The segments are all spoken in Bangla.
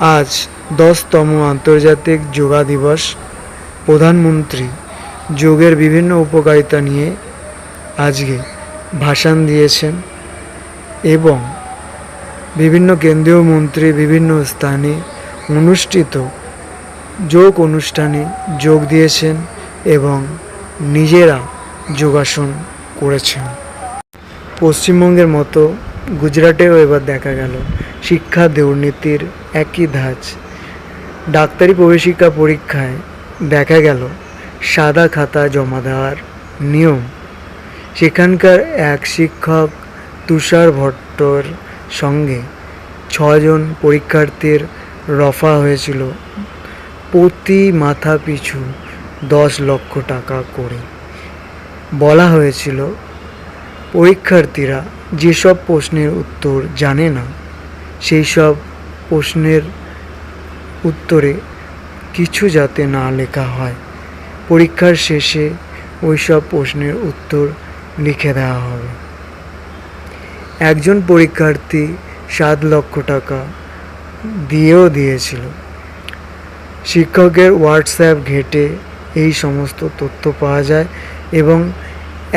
আজ 10তম আন্তর্জাতিক যোগা দিবস। প্রধানমন্ত্রী যোগের বিভিন্ন উপকারিতা নিয়ে আজকে ভাষণ দিয়েছেন এবং বিভিন্ন কেন্দ্রীয় মন্ত্রী বিভিন্ন স্থানে অনুষ্ঠিত যোগ অনুষ্ঠানে যোগ দিয়েছেন এবং নিজেরা যোগাসন করেছেন। পশ্চিমবঙ্গের মতো গুজরাটেও এবার দেখা গেল শিক্ষা দুর্নীতির একই ধাঁচ। ডাক্তারি প্রবেশিকা পরীক্ষায় দেখা গেল সাদা খাতা জমা দেওয়ার নিয়ম। সেখানকার এক শিক্ষক তুষার ভট্টর সঙ্গে 6জন পরীক্ষার্থীর রফা হয়েছিল প্রতি মাথা পিছু 10 লক্ষ টাকা করে। বলা হয়েছিল পরীক্ষার্থীরা যেসব প্রশ্নের উত্তর জানে না সেই সব প্রশ্নের উত্তরে কিছু যাতে না লেখা হয়, পরীক্ষার শেষে ওই সব প্রশ্নের উত্তর লিখে দেওয়া হবে। একজন পরীক্ষার্থী 7 লক্ষ টাকা দিয়েছিল। শিক্ষকের হোয়াটসঅ্যাপ ঘেঁটে এই সমস্ত তথ্য পাওয়া যায় এবং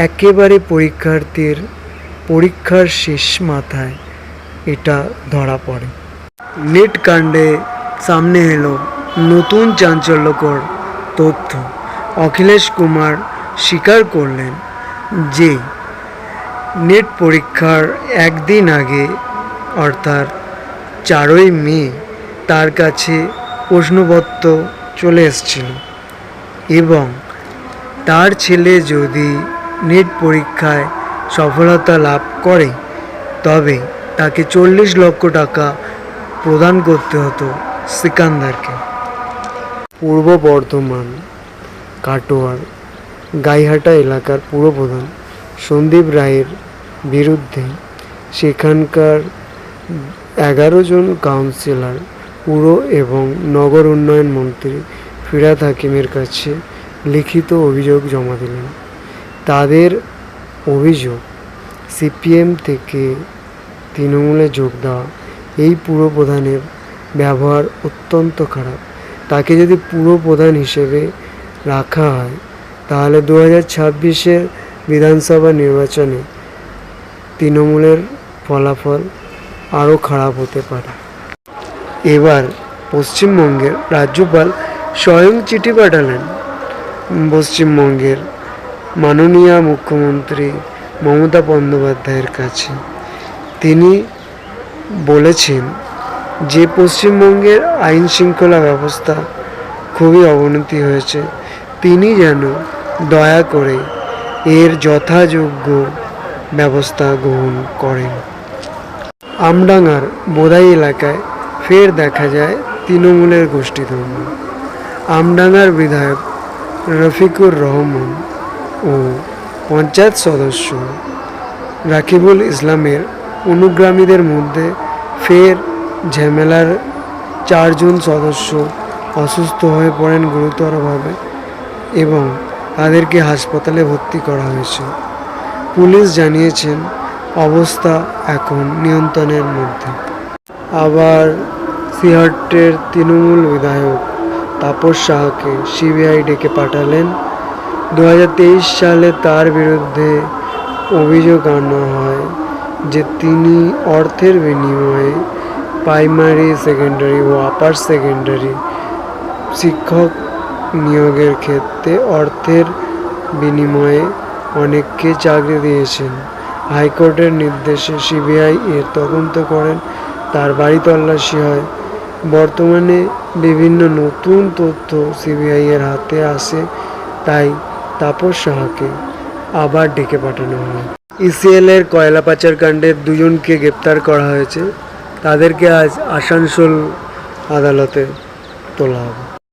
একেবারে পরীক্ষার্থীর পরীক্ষার শেষ মাথায় এটা ধরা পড়ে। নেট কাণ্ডে সামনে এলো নতুন চাঞ্চল্যকর তথ্য। অখিলেশ কুমার স্বীকার করলেন যে নেট পরীক্ষার একদিন আগে অর্থাৎ 4ই মে তার কাছে প্রশ্নপত্র চলে এসেছিল এবং তার ছেলে যদি নেট পরীক্ষায় সফলতা লাভ করে তবে তাকে 40 লক্ষ টাকা প্রদান করতে হতো সিকান্দারকে। পূর্ব বর্ধমান কাটোয়ার গাইহাটা এলাকার পুরপ্রধান সন্দীপ রায়ের বিরুদ্ধে সেখানকার 11 জন কাউন্সিলর পুর এবং নগর উন্নয়ন মন্ত্রী ফিরহাদ হাকিমের কাছে লিখিত অভিযোগ জমা দিলেন। তাদের অভিযোগ সিপিএম থেকে তৃণমূলে যোগ দেওয়া এই পুরপ্রধানের ব্যবহার অত্যন্ত খারাপ। তাকে যদি পুরপ্রধান হিসেবে রাখা হয় তাহলে 2026-এর বিধানসভা নির্বাচনে তৃণমূলের ফলাফল আরও খারাপ হতে পারে। এবার পশ্চিমবঙ্গের রাজ্যপাল স্বয়ং চিঠি পাঠালেন পশ্চিমবঙ্গের মাননীয় মুখ্যমন্ত্রী মমতা বন্দ্যোপাধ্যায়ের কাছে। তিনি বলেছেন যে পশ্চিমবঙ্গের আইন শৃঙ্খলা ব্যবস্থা খুবই অবনতি হয়েছে, তিনি যেন দয়া করে এর যথাযোগ্য ব্যবস্থা গ্রহণ করেন। আমডাঙ্গার বোদাই এলাকায় ফের দেখা যায় তৃণমূলের গোষ্ঠীদ্বন্দ্ব। আমডাঙ্গার বিধায়ক রফিকুর রহমান ও পঞ্চায়েত সদস্য রাকিবুল ইসলামের অনুগামীদের মধ্যে ফের ঝামেলার 4 জন সদস্য অসুস্থ হয়ে পড়েন গুরুতরভাবে এবং তাদেরকে হাসপাতালে ভর্তি করা হয়েছে। পুলিশ জানিয়েছেন অবস্থা এখন নিয়ন্ত্রণের মধ্যে। আবার সিহাটের তৃণমূল বিধায়ক তাপস সাহাকে সিবিআই ডেকে পাঠালেন। 2023 সালে তার বিরুদ্ধে অভিযোগ আনা হয় যে তিনি অর্থের বিনিময়ে প্রাইমারি, সেকেন্ডারি ও আপার সেকেন্ডারি শিক্ষক নিয়োগের ক্ষেত্রে অর্থের বিনিময়ে অনেককে চাকরি দিয়েছেন। হাইকোর্টের নির্দেশে সিবিআই এর তদন্ত করেন, তার বাড়ি তল্লাশি হয়। বর্তমানে বিভিন্ন নতুন তথ্য সিবিআই এর হাতে আসে, তাই তাপস সাহাকে আবার ডেকে পাঠানো হয়। ইসিএলের কয়লা পাচার কাণ্ডে 2 জনকে গ্রেপ্তার করা হয়েছে, তাদেরকে আজ আসানসোল আদালতে তোলা হবে।